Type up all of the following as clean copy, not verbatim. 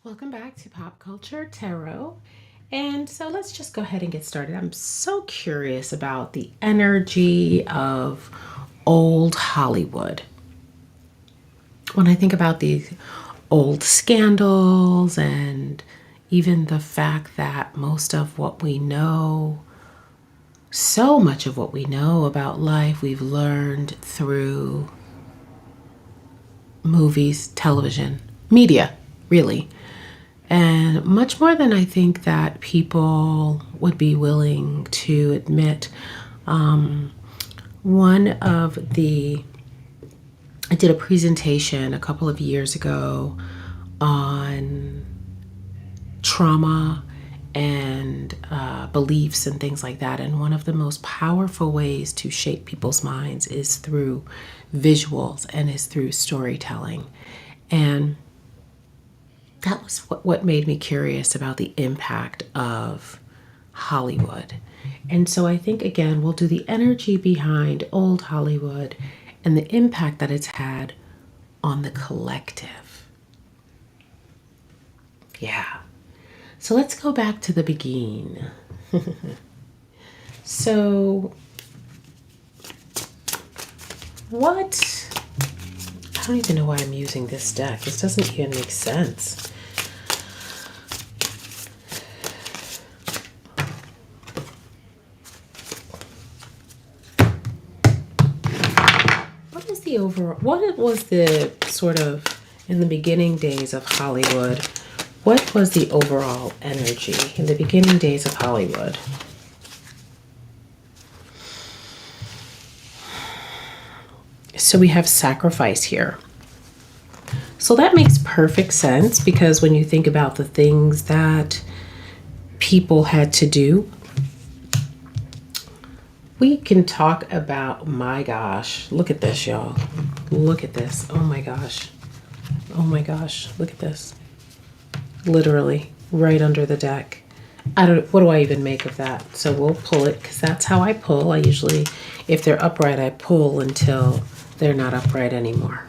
Welcome back to Pop Culture Tarot. And so let's just go ahead and get started. I'm so curious about the energy of old Hollywood. When I think about these old scandals and even the fact that most of what we know, so much of what we know about life, we've learned through movies, television, media, really. And much more than I think that people would be willing to admit. I did a presentation a couple of years ago on trauma and beliefs and things like that. And one of the most powerful ways to shape people's minds is through visuals and is through storytelling. And that was what made me curious about the impact of Hollywood. And so I think, again, we'll do the energy behind old Hollywood and the impact that it's had on the collective. Yeah. So let's go back to the beginning. So, I don't even know why I'm using this deck. This doesn't even make sense. What was the sort of, in the beginning days of Hollywood, what was the overall energy in the beginning days of Hollywood? So we have sacrifice here. So that makes perfect sense because when you think about the things that people had to do, we can talk about, my gosh, look at this, y'all. Look at this. Oh my gosh. Oh my gosh. Look at this. Literally right under the deck. What do I even make of that? So we'll pull it because that's how I pull. I usually, if they're upright, I pull until they're not upright anymore.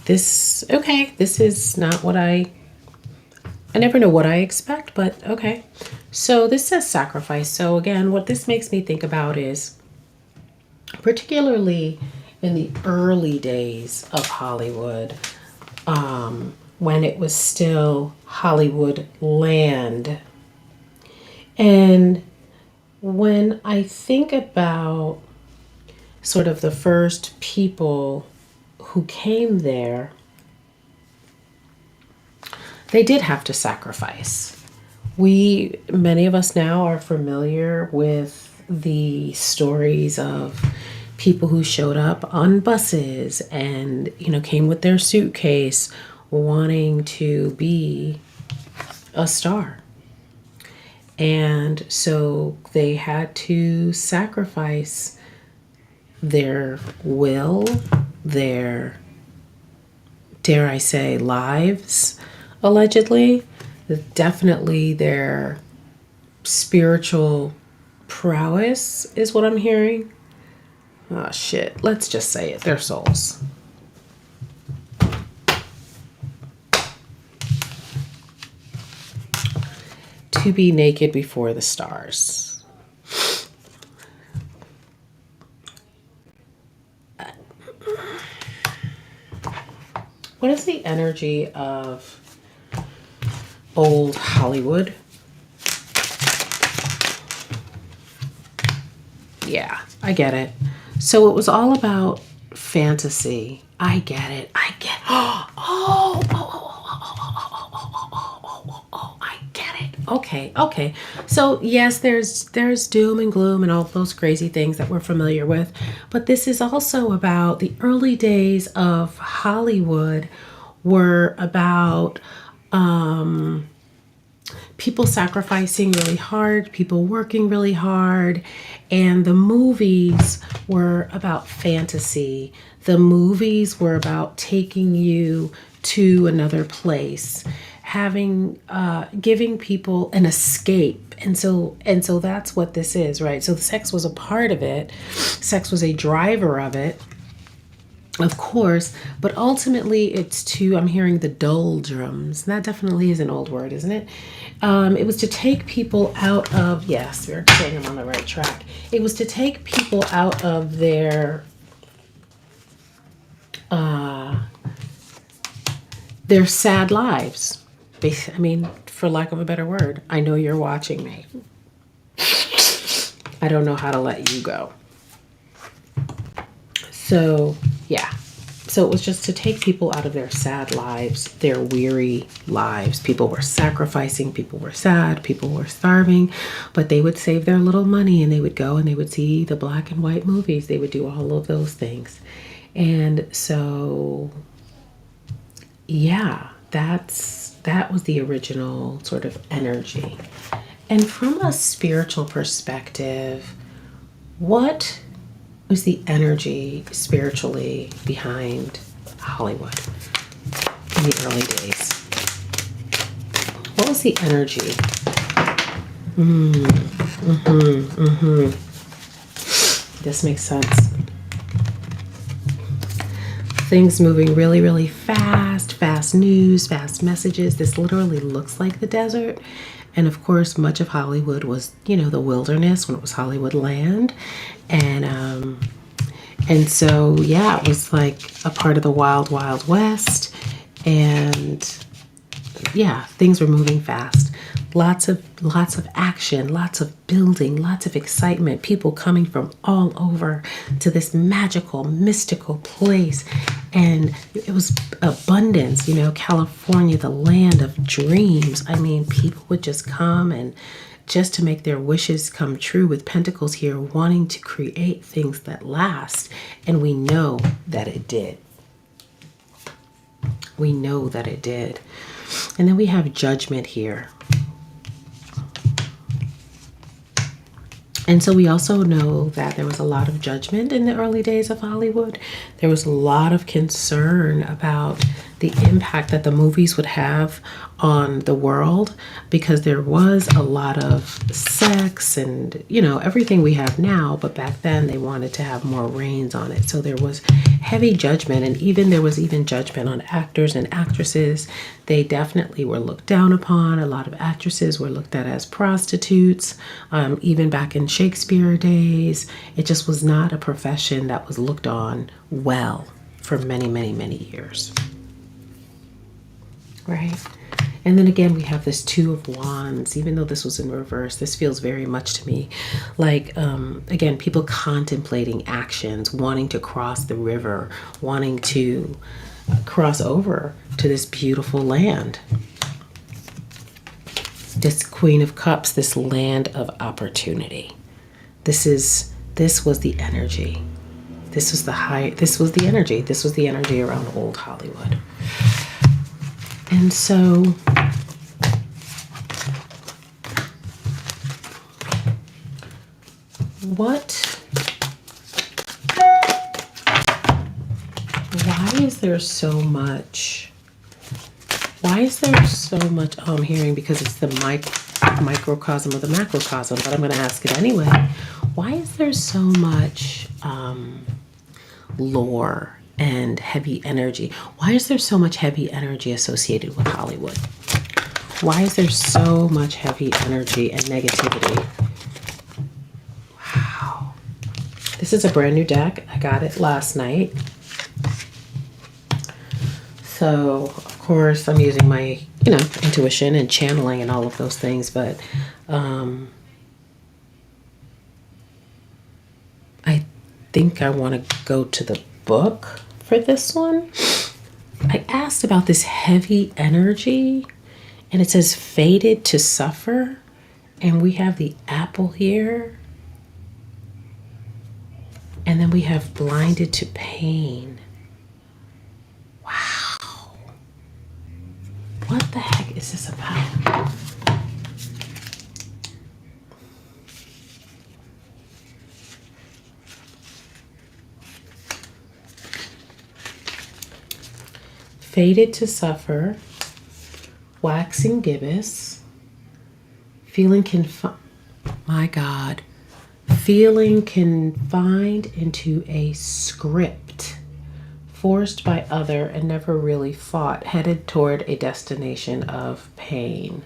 This is not what I never know what I expect, but okay. So this says sacrifice. So again, what this makes me think about is, particularly in the early days of Hollywood, when it was still Hollywood land. And when I think about sort of the first people who came there, they did have to sacrifice. Many of us now are familiar with the stories of people who showed up on buses and, came with their suitcase wanting to be a star. And so they had to sacrifice their will, their, dare I say, lives, allegedly, definitely their spiritual prowess is what I'm hearing. Oh shit, let's just say it, their souls. To be naked before the stars. What is the energy of old Hollywood? Yeah, I get it. So it was all about fantasy. I get it. I get it. Okay. So yes, there's doom and gloom and all those crazy things that we're familiar with, but this is also about the early days of Hollywood were about people sacrificing really hard, people working really hard, and the movies were about fantasy. The movies were about taking you to another place, giving people an escape. And so that's what this is, right? So the sex was a part of it. Sex was a driver of it. of course, but ultimately it's to, I'm hearing the doldrums. That definitely is an old word, isn't it? It was to take people out of, yes, we're saying I'm on the right track. It was to take people out of their sad lives. I mean, for lack of a better word, I know you're watching me. I don't know how to let you go. So, yeah. So it was just to take people out of their sad lives, their weary lives. People were sacrificing, people were sad, people were starving, but they would save their little money and they would go and they would see the black and white movies. They would do all of those things. And so, yeah, that was the original sort of energy. And from a spiritual perspective, what was the energy spiritually behind Hollywood in the early days? What was the energy? This makes sense. Things moving really, really fast, fast news, fast messages. This literally looks like the desert. And of course, much of Hollywood was, the wilderness when it was Hollywood land. And so, yeah, it was like a part of the wild, wild west. And yeah, things were moving fast. Lots of action, lots of building, lots of excitement, people coming from all over to this magical, mystical place. And it was abundance, California, the land of dreams. I mean, people would just come and just to make their wishes come true with pentacles here, wanting to create things that last. And we know that it did. We know that it did. And then we have judgment here. And so we also know that there was a lot of judgment in the early days of Hollywood. There was a lot of concern about the impact that the movies would have on the world, because there was a lot of sex and, everything we have now. But back then they wanted to have more reins on it. So there was heavy judgment, and there was even judgment on actors and actresses. They definitely were looked down upon. A lot of actresses were looked at as prostitutes. Even back in Shakespeare days, it just was not a profession that was looked on well for many, many, many years. Right? And then again, we have this Two of Wands. Even though this was in reverse, this feels very much to me like, again, people contemplating actions, wanting to cross the river, wanting to cross over to this beautiful land. This Queen of Cups, this land of opportunity. This was the energy. This was the energy. This was the energy around old Hollywood. And so why is there so much, I'm hearing, because it's the microcosm of the macrocosm, but I'm going to ask it anyway. Why is there so much lore and heavy energy? Why is there so much heavy energy associated with Hollywood? Why is there so much heavy energy and negativity? Wow. This is a brand new deck. I got it last night. So, of course, I'm using my, intuition and channeling and all of those things, but I think I want to go to the book for this one. I asked about this heavy energy, and it says fated to suffer, and we have the apple here, and then we have blinded to pain. Wow. What the heck is this about? Fated to suffer, waxing gibbous, feeling confined into a script forced by other and never really fought, headed toward a destination of pain.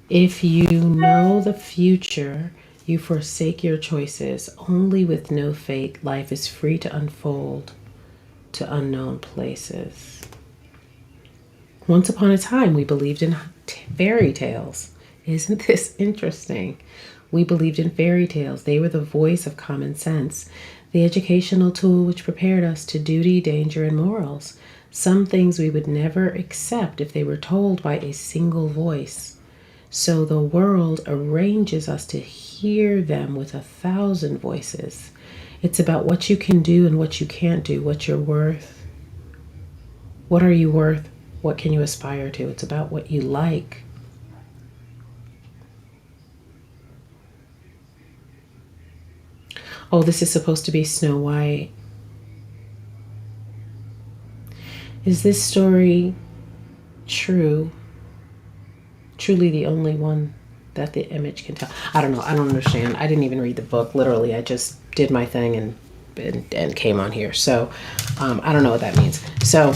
If you know the future, you forsake your choices. Only with no fate, life is free to unfold to unknown places. Once upon a time, we believed in fairy tales. Isn't this interesting? We believed in fairy tales. They were the voice of common sense, the educational tool which prepared us to duty, danger, and morals. Some things we would never accept if they were told by a single voice. So the world arranges us to hear them with 1,000 voices. It's about what you can do and what you can't do, what you're worth. What are you worth? What can you aspire to? It's about what you like. Oh, this is supposed to be Snow White. Is this story true? Truly the only one that the image can tell. I don't know. I don't understand. I didn't even read the book. Literally, I just did my thing and came on here. So I don't know what that means. So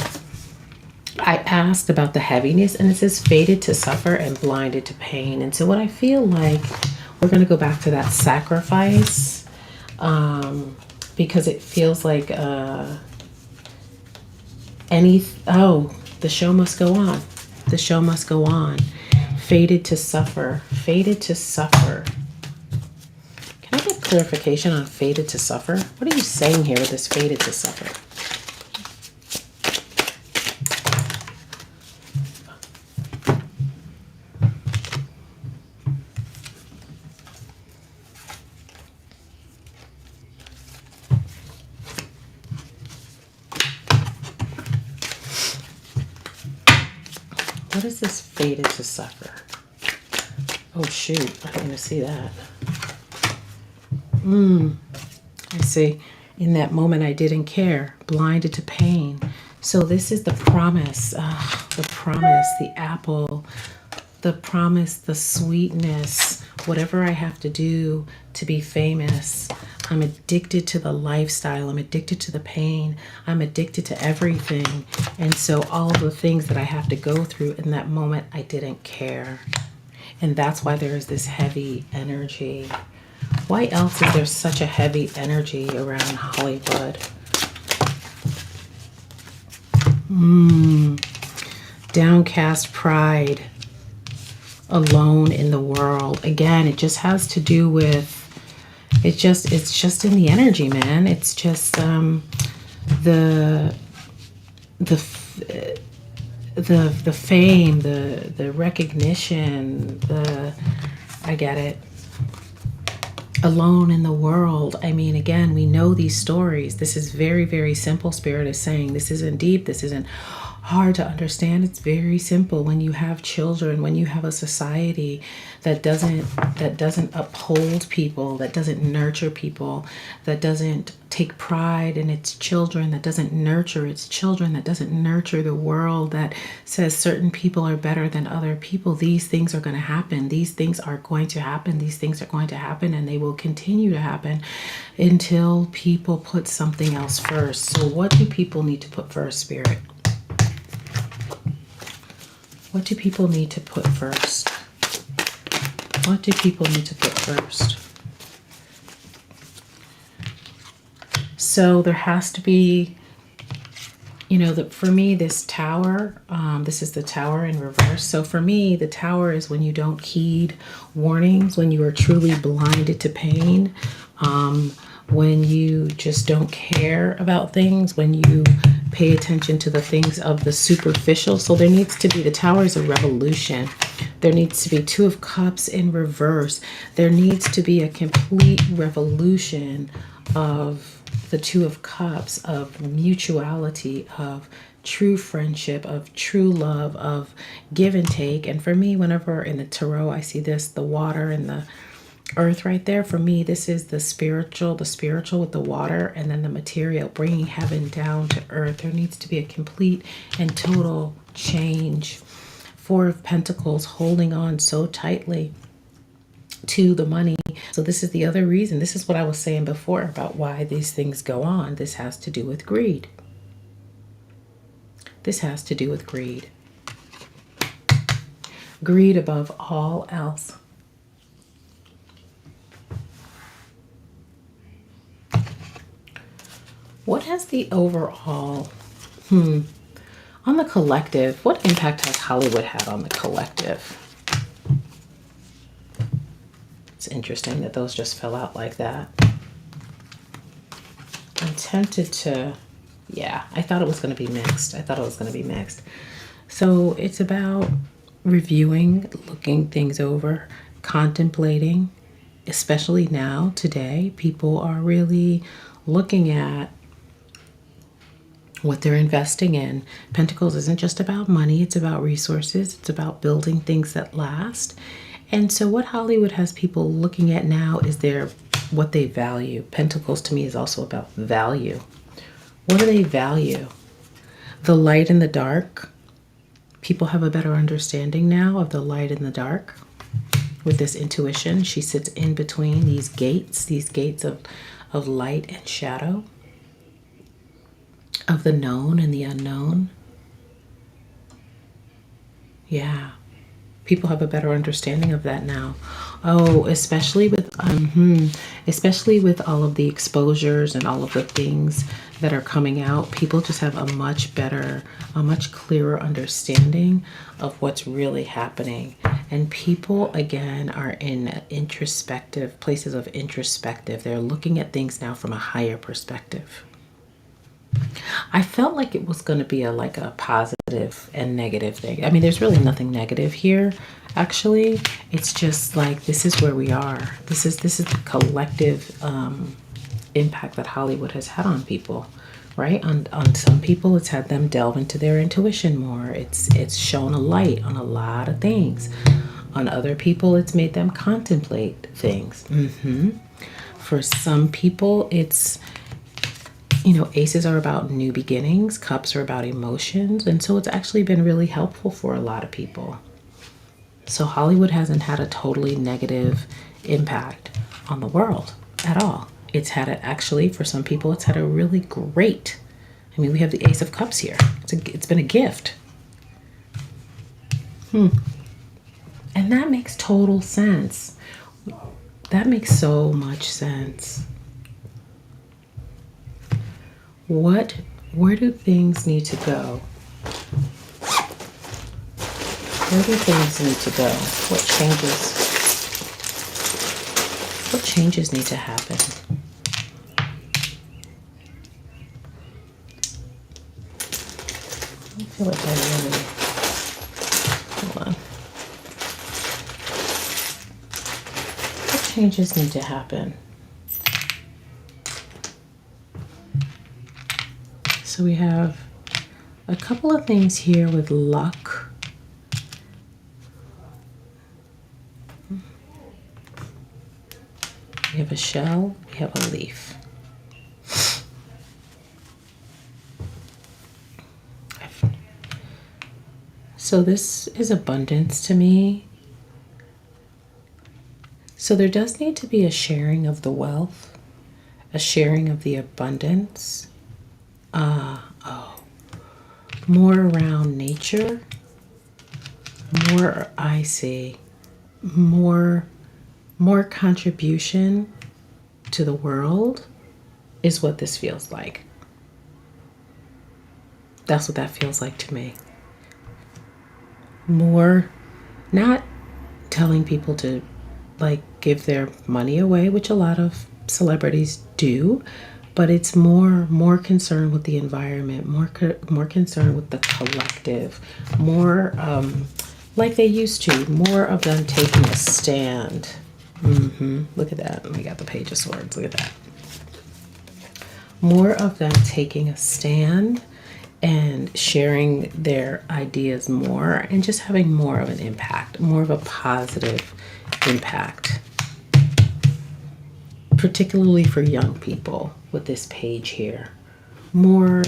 I asked about the heaviness, and it says fated to suffer and blinded to pain. And so what I feel like, we're going to go back to that sacrifice, because it feels like the show must go on. The show must go on. Fated to suffer. Fated to suffer. Can I get clarification on fated to suffer? What are you saying here with this fated to suffer? What is this fated to suffer? Oh shoot, I didn't even see that. I see. In that moment I didn't care, blinded to pain. So this is the promise, the apple, the promise, the sweetness, whatever I have to do to be famous. I'm addicted to the lifestyle. I'm addicted to the pain. I'm addicted to everything. And so all the things that I have to go through in that moment, I didn't care. And that's why there is this heavy energy. Why else is there such a heavy energy around Hollywood? Downcast pride. Alone in the world. Again, it just has to do with, it's just in the energy, man. It's just the fame, the recognition, I get it. Alone in the world. I mean, again, we know these stories. This is very, very simple. Spirit is saying this isn't deep. This isn't hard to understand. It's very simple. When you have children, when you have a society that doesn't uphold people, that doesn't nurture people, that doesn't take pride in its children, that doesn't nurture its children, that doesn't nurture the world, that says certain people are better than other people, these things are going to happen. These things are going to happen. These things are going to happen, and they will continue to happen until people put something else first. So what do people need to put first, Spirit? What do people need to put first? What do people need to put first? So there has to be, for me, this tower, this is the tower in reverse. So for me, the tower is when you don't heed warnings, when you are truly blinded to pain, when you just don't care about things, when you pay attention to the things of the superficial. So there needs to be, the tower is a revolution. There needs to be Two of Cups in reverse. There needs to be a complete revolution of the Two of Cups, of mutuality, of true friendship, of true love, of give and take. And for me, whenever in the tarot I see this, the water and the earth right there, for me, this is the spiritual with the water, and then the material, bringing heaven down to earth. There needs to be a complete and total change. Four of Pentacles, holding on so tightly. to the money. So this is the other reason. This is what I was saying before about why these things go on. This has to do with greed. This has to do with greed. Greed above all else. What has the overall, on the collective, what impact has Hollywood had on the collective? It's interesting that those just fell out like that. I'm tempted to, yeah, I thought it was going to be mixed. So it's about reviewing, looking things over, contemplating, especially now, today, people are really looking at what they're investing in. Pentacles isn't just about money, it's about resources, it's about building things that last. And so what Hollywood has people looking at now is what they value. Pentacles to me is also about value. What do they value? The light and the dark. People have a better understanding now of the light and the dark. With this intuition, she sits in between these gates of light and shadow, of the known and the unknown. Yeah. People have a better understanding of that now. Oh, especially with all of the exposures and all of the things that are coming out. People just have a much clearer understanding of what's really happening. And people, again, are in places of introspective. They're looking at things now from a higher perspective. I felt like it was going to be like a positive and negative thing. I mean, there's really nothing negative here, actually. It's just like, this is where we are. This is the collective impact that Hollywood has had on people, right? On some people, it's had them delve into their intuition more. It's shown a light on a lot of things. On other people, it's made them contemplate things. For some people, it's, aces are about new beginnings, cups are about emotions, and so it's actually been really helpful for a lot of people. So Hollywood hasn't had a totally negative impact on the world at all. It's had actually, for some people, it's had a really great, I mean, we have the Ace of Cups here. It's been a gift. And that makes total sense. That makes so much sense. Where do things need to go? Where do things need to go? What changes need to happen? I feel like hold on. What changes need to happen? So we have a couple of things here with luck. We have a shell, we have a leaf. So this is abundance to me. So there does need to be a sharing of the wealth, a sharing of the abundance. More around nature, more contribution to the world is what this feels like. That's what that feels like to me. More, not telling people to give their money away, which a lot of celebrities do, but it's more concerned with the environment, more concerned with the collective, more like they used to, more of them taking a stand. Look at that. We got the Page of Swords. Look at that. More of them taking a stand and sharing their ideas more and just having more of an impact, more of a positive impact, particularly for young people with this page here. More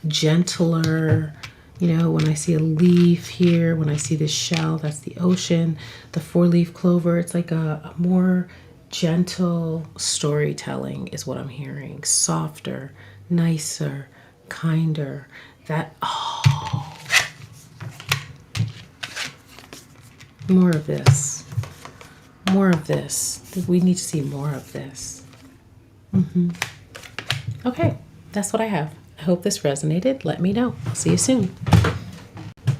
gentler, You know, when I see a leaf here, when I see this shell, that's the ocean. The four-leaf clover, it's like a more gentle storytelling is what I'm hearing. Softer, nicer, kinder. That, oh, more of this. More of this. We need to see more of this. Okay, that's what I have. I hope this resonated. Let me know. See you soon.